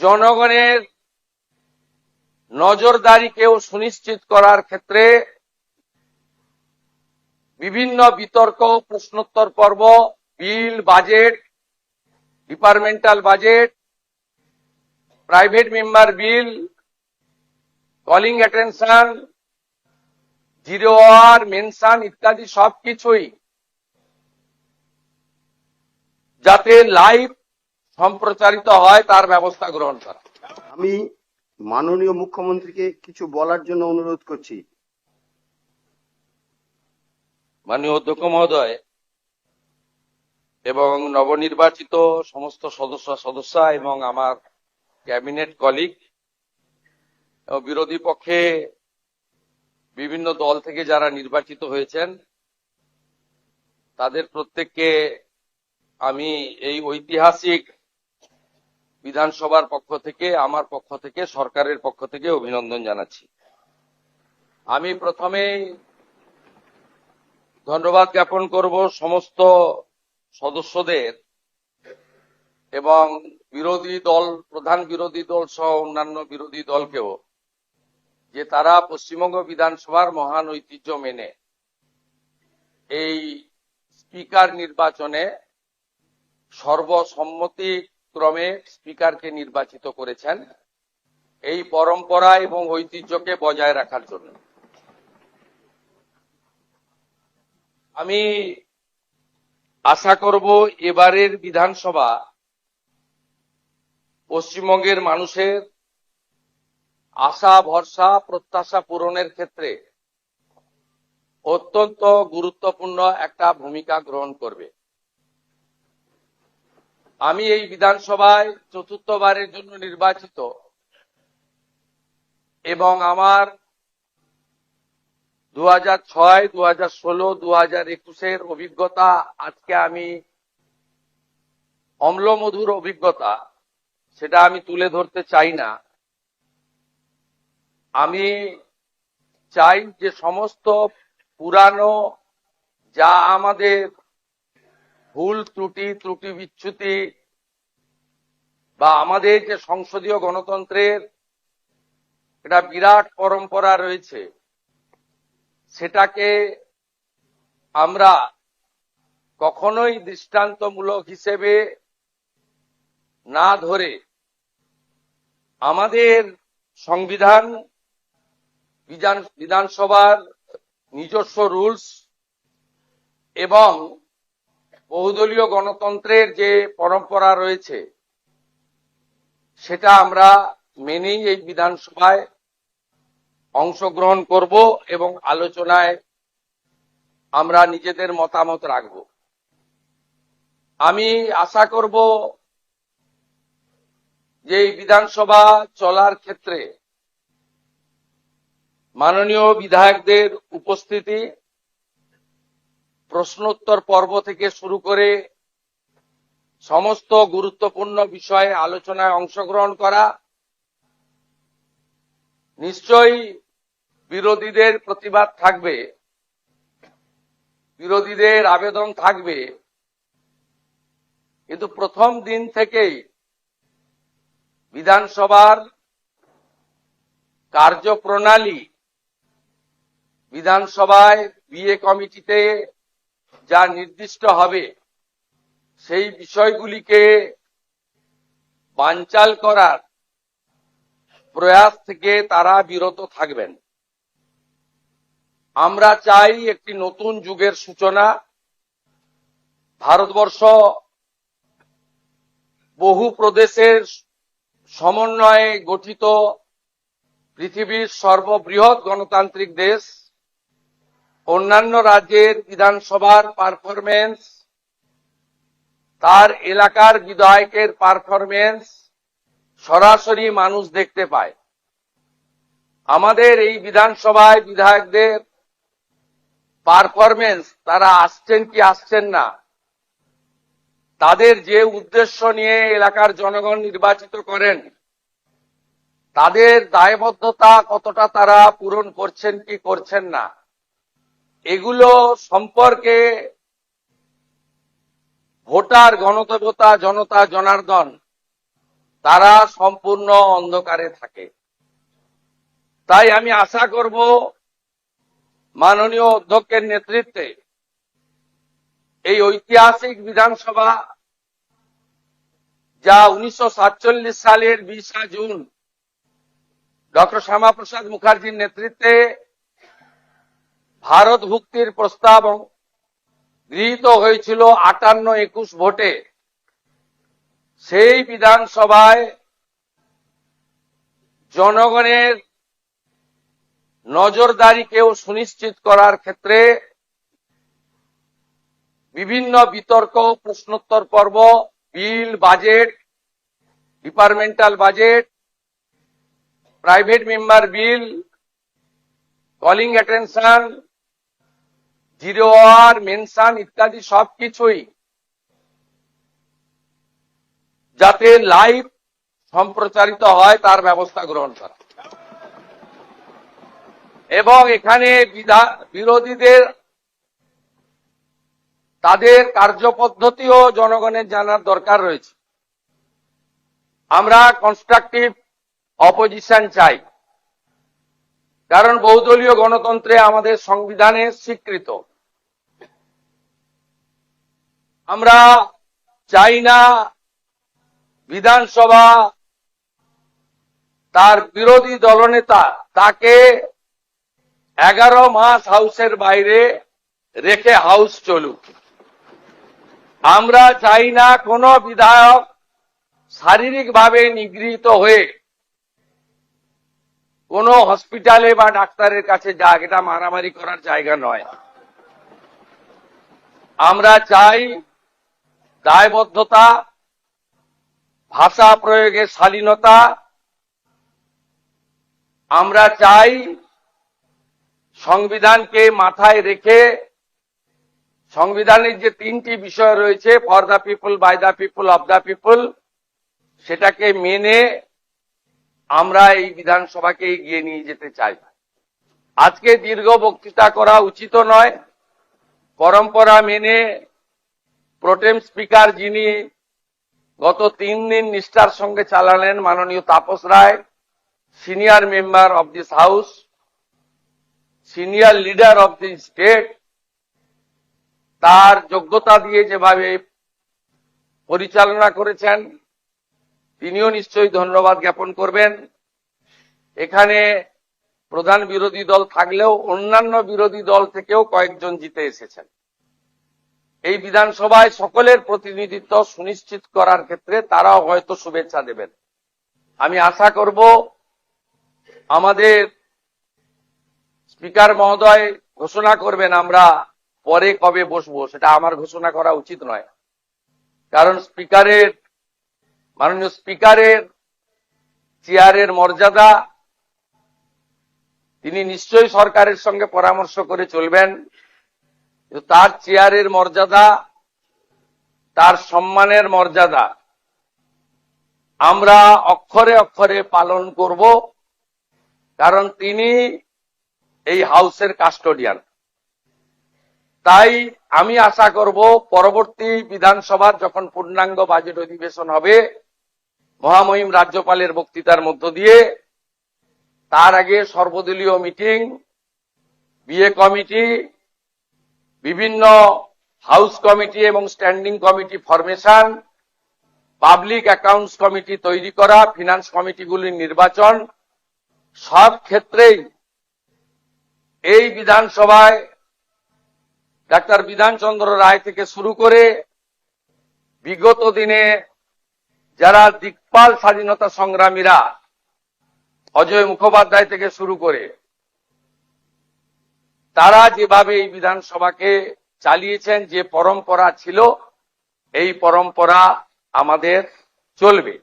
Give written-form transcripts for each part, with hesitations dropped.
জনগণের নজরদারিকেও সুনিশ্চিত করার ক্ষেত্রে বিভিন্ন বিতর্ক, প্রশ্নোত্তর পর্ব, bill, budget, departmental budget, private member bill, calling attention, zero hour, mention ইত্যাদি সবকিছুই যাতে লাইভ সম্প্রচারিত হয় তার ব্যবস্থা গ্রহণ করা। আমি মাননীয় মুখ্যমন্ত্রীকে কিছু বলার জন্য অনুরোধ করছি। মাননীয় অধ্যক্ষ মহোদয় এবং নবনির্বাচিত সমস্ত সদস্যা এবং আমার ক্যাবিনেট কলিগ এবং বিরোধী পক্ষে বিভিন্ন দল থেকে যারা নির্বাচিত হয়েছেন তাদের প্রত্যেককে আমি এই ঐতিহাসিক বিধানসভার পক্ষ থেকে, আমার পক্ষ থেকে, সরকারের পক্ষ থেকে অভিনন্দন জানাচ্ছি। আমি প্রথমেই ধন্যবাদ জ্ঞাপন করব সমস্ত সদস্যদের এবং বিরোধী দল, প্রধান বিরোধী দল সহ অন্যান্য বিরোধী দলকেও, যে তারা পশ্চিমবঙ্গ বিধানসভার মহান ঐতিহ্য মেনে এই স্পিকার নির্বাচনে সর্বসম্মতিক্রমে স্পিকারকে নির্বাচিত করেছেন এই পরম্পরা এবং ঐতিহ্যকে বজায় রাখার জন্য। আমি আশা করব এবারের বিধানসভা পশ্চিমবঙ্গের মানুষের আশা, ভরসা, প্রত্যাশা পূরণের ক্ষেত্রে অত্যন্ত গুরুত্বপূর্ণ একটা ভূমিকা গ্রহণ করবে। আমি এই বিধানসভায় চতুর্থবারের জন্য নির্বাচিত এবং আমার 2006, 2016, 2021 অভিজ্ঞতা আজকে আমি অম্লমধুর অভিজ্ঞতা, সেটা আমি তুলে ধরতে চাই না। আমি চাই যে সমস্ত পুরানো যা আমাদের ভুল ত্রুটি বিচ্যুতি বা আমাদের যে সংসদীয় গণতন্ত্রের একটা বিরাট পরম্পরা রয়েছে সেটাকে আমরা কখনোই দৃষ্টান্তমূলক হিসেবে না ধরে আমাদের সংবিধান, বিধানসভার নিজস্ব রুলস এবং বহুদলীয় গণতন্ত্রের যে পরম্পরা রয়েছে সেটা আমরা মেনেই এই বিধানসভায় অংশগ্রহণ করব এবং আলোচনায় আমরা নিজেদের মতামত রাখব। আমি আশা করব যে এই বিধানসভা চলার ক্ষেত্রে মাননীয় বিধায়কদের উপস্থিতি, প্রশ্নোত্তর পর্ব থেকে শুরু করে সমস্ত গুরুত্বপূর্ণ বিষয়ে আলোচনায় অংশগ্রহণ করা, নিশ্চয়ই বিরোধীদের প্রতিবাদ থাকবে, বিরোধীদের আবেদন থাকবে, কিন্তু প্রথম দিন থেকেই বিধানসভার কার্যপ্রণালী, বিধানসভায় বিএ কমিটিতে যা নির্দিষ্ট হবে সেই বিষয়গুলিকে বানচাল করার প্রয়াস থেকে তারা বিরত থাকবেন। আমরা চাই একটি নতুন যুগের সূচনা। ভারতবর্ষ বহু প্রদেশের সমন্বয়ে গঠিত পৃথিবীর সর্ববৃহৎ গণতান্ত্রিক দেশ। অন্যান্য রাজ্যের বিধানসভার পারফরমেন্স, তার এলাকার বিধায়কের পারফরমেন্স সরাসরি মানুষ দেখতে পায়। আমাদের এই বিধানসভায় বিধায়কদের পারফরমেন্স, তারা আসছেন কি আসছেন না, তাদের যে উদ্দেশ্য নিয়ে এলাকার জনগণ নির্বাচিত করেন তাদের দায়বদ্ধতা কতটা তারা পূরণ করছেন কি করছেন না, এগুলো সম্পর্কে ভোটার, গণদেবতা, জনতা জনার্দন তারা সম্পূর্ণ অন্ধকারে থাকে। তাই আমি আশা করব মাননীয় অধ্যক্ষের নেতৃত্বে এই ঐতিহাসিক বিধানসভা, যা 1947 সালের 20 জুন ডক্টর শ্যামাপ্রসাদ মুখার্জির নেতৃত্বে ভারত ভুক্তির প্রস্তাব গৃহীত হয়েছিল 58-21 ভোটে, সেই বিধানসভায় জনগণের নজরদারিকেও সুনিশ্চিত করার ক্ষেত্রে বিভিন্ন বিতর্ক, প্রশ্নোত্তর পর্ব, bill, budget, departmental budget, private member bill, calling attention, zero hour, mention ইত্যাদি সবকিছুই যাতে লাইভ সম্প্রচারিত হয় তার ব্যবস্থা গ্রহণ করা, এবং এখানে বিরোধীদের তাদের কার্যপদ্ধতিও জনগণের জানার দরকার রয়েছে। আমরা কনস্ট্রাকটিভ অপোজিশন চাই, কারণ বহুদলীয় গণতন্ত্রে আমাদের সংবিধানে স্বীকৃত। আমরা চাই না বিধানসভা তার বিরোধী দলনেতা তাকে 11 মাস হাউসের বাইরে রেখে হাউস চলুক। আমরা চাই না কোন বিধায়ক শারীরিকভাবে নিগৃহীত হয়ে কোন হসপিটালে বা ডাক্তারের কাছে যাক, এটা মারামারি করার জায়গা নয়। আমরা চাই দায়বদ্ধতা, ভাষা প্রয়োগের শালীনতা। আমরা চাই সংবিধানকে মাথায় রেখে সংবিধানের যে 3টি বিষয় রয়েছে, for the people, by the people, of the people, সেটাকে মেনে আমরা এই বিধানসভাকে এগিয়ে নিয়ে যেতে চাই। আজকে দীর্ঘ বক্তৃতা করা উচিত নয়। পরম্পরা মেনে প্রোটেম স্পিকার, যিনি গত 3 দিন নিষ্ঠার সঙ্গে চালালেন, মাননীয় Tapas Ray, senior member of this house, senior leader of the state, তার যোগ্যতা দিয়ে যেভাবে পরিচালনা করেছেন তিনিও নিশ্চয়ই ধন্যবাদ জ্ঞাপন করবেন। এখানে প্রধান বিরোধী দল থাকলেও অন্যান্য বিরোধী দল থেকেও কয়েকজন জিতে এসেছেন। এই বিধানসভায় সকলের প্রতিনিধিত্ব সুনিশ্চিত করার ক্ষেত্রে তারাও হয়তো শুভেচ্ছা দেবেন। আমি আশা করব আমাদের স্পিকার মহোদয় ঘোষণা করবেন আমরা পরে কবে বসবো, সেটা আমার ঘোষণা করা উচিত নয়, কারণ মাননীয় স্পিকারের চেয়ারের মর্যাদা, তিনি নিশ্চয়ই সরকারের সঙ্গে পরামর্শ করে চলবেন, তার চেয়ারের মর্যাদা, তার সম্মানের মর্যাদা আমরা অক্ষরে অক্ষরে পালন করব, কারণ তিনি এই হাউসের কাস্টোডিয়ান। তাই আমি আশা করব পরবর্তী বিধানসভার যখন পূর্ণাঙ্গ বাজেট অধিবেশন হবে, মহামহিম রাজ্যপালের বক্তৃতার মধ্য দিয়ে, তার আগে সর্বদলীয় মিটিং, বিএ কমিটি, বিভিন্ন হাউস কমিটি এবং standing committee formation, public accounts committee তৈরি করা, ফিনান্স কমিটিগুলির নির্বাচন, সব ক্ষেত্রেই এই বিধানসভায় ডাক্তার বিধানচন্দ্র রায় থেকে শুরু করে বিগত দিনে যারা দিকপাল স্বাধীনতা সংগ্রামীরা, অজয় মুখোপাধ্যায় থেকে শুরু করে, তারা যেভাবে এই বিধানসভাকে চালিয়েছেন, যে পরম্পরা ছিল, এই পরম্পরা আমাদের চলবে।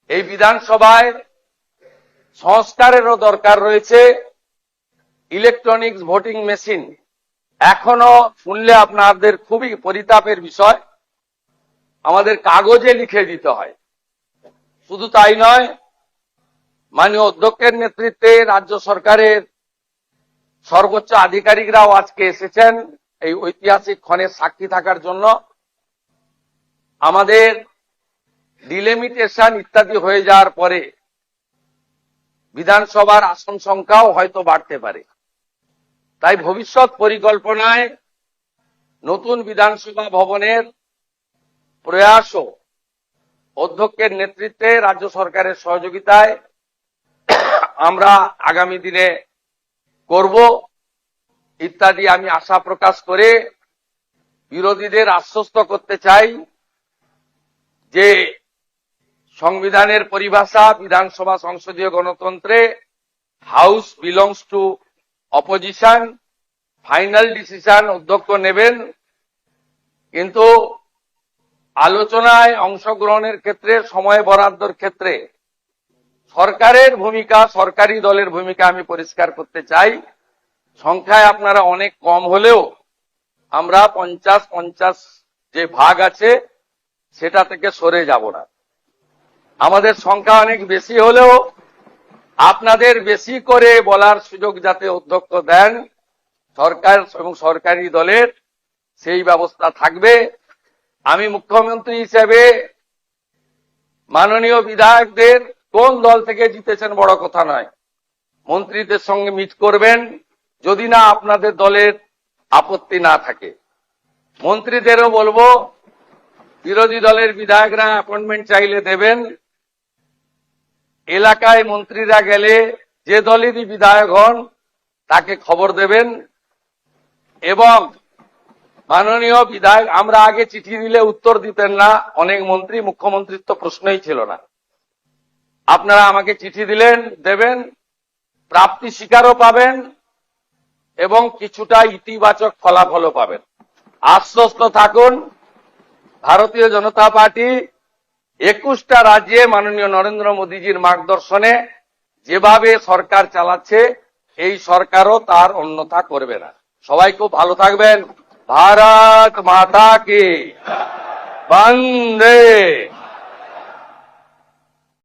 এই বিধানসভায় সংস্কারেরও দরকার রয়েছে। ইলেকট্রনিক্স ভোটিং মেশিন এখনো শুনলে আপনাদের খুবই পরিতাপের বিষয়, আমাদের কাগজে লিখে দিতে হয়। শুধু তাই নয়, মাননীয় অধ্যক্ষের নেতৃত্বে রাজ্য সরকারের সর্বোচ্চ আধিকারিকরাও আজকে এসেছেন এই ঐতিহাসিক ক্ষণের সাক্ষী থাকার জন্য। আমাদের ডিলিমিটেশন ইত্যাদি হয়ে যাওয়ার পরে বিধানসভার আসন সংখ্যাও হয়তো বাড়তে পারে। তাই ভবিষ্যৎ পরিকল্পনায় নতুন বিধানসভা ভবনের প্রয়াসও অধ্যক্ষের নেতৃত্বে রাজ্য সরকারের সহযোগিতায় আমরা আগামী দিনে করব ইত্যাদি আমি আশা প্রকাশ করে বিরোধীদের আশ্বস্ত করতে চাই যে সংবিধানের পরিভাষা বিধানসভা সংসদীয় গণতন্ত্রে house belongs to opposition, final decision অধ্যক্ষ নেবেন, কিন্তু আলোচনায় অংশগ্রহণের ক্ষেত্রে সময় বরাদ্দর ক্ষেত্রে সরকারের ভূমিকা, সরকারি দলের ভূমিকা আমি পরিষ্কার করতে চাই। সংখ্যায় আপনারা অনেক কম হলেও আমরা 50-50 যে ভাগ আছে সেটা থেকে সরে যাব না। আমাদের সংখ্যা অনেক বেশি হলেও আপনাদের বেশি করে বলার সুযোগ যাতে অধ্যক্ষ দেন সরকার এবং সরকারি দলের, সেই ব্যবস্থা থাকবে। আমি মুখ্যমন্ত্রী হিসেবে মাননীয় বিধায়কদের কোন দল থেকে জিতেছেন বড় কথা নয়, মন্ত্রীদের সঙ্গে মিট করবেন, যদি না আপনাদের দলের আপত্তি না থাকে। মন্ত্রীদেরও বলবো বিরোধী দলের বিধায়করা অ্যাপয়েন্টমেন্ট চাইলে দেবেন, এলাকায় মন্ত্রীরা গেলে যে দলেরই বিধায়ক হন তাকে খবর দেবেন। এবং মাননীয় বিধায়ক, আমরা আগে চিঠি দিলে উত্তর দিতেন না অনেক মন্ত্রী, মুখ্যমন্ত্রীর তো প্রশ্নই ছিল না। আপনারা আমাকে চিঠি দিলেন, দেবেন, প্রাপ্তি স্বীকারও পাবেন এবং কিছুটা ইতিবাচক ফলাফলও পাবেন। আশ্বস্ত থাকুন, ভারতীয় জনতা পার্টি 21টা রাজ্যে মাননীয় নরেন্দ্র মোদীজির মার্গদর্শনে যেভাবে সরকার চালাচ্ছে এই সরকারও তার অন্যথা করবে না। সবাই খুব ভালো থাকবেন। ভারত মাতা কি বন্দে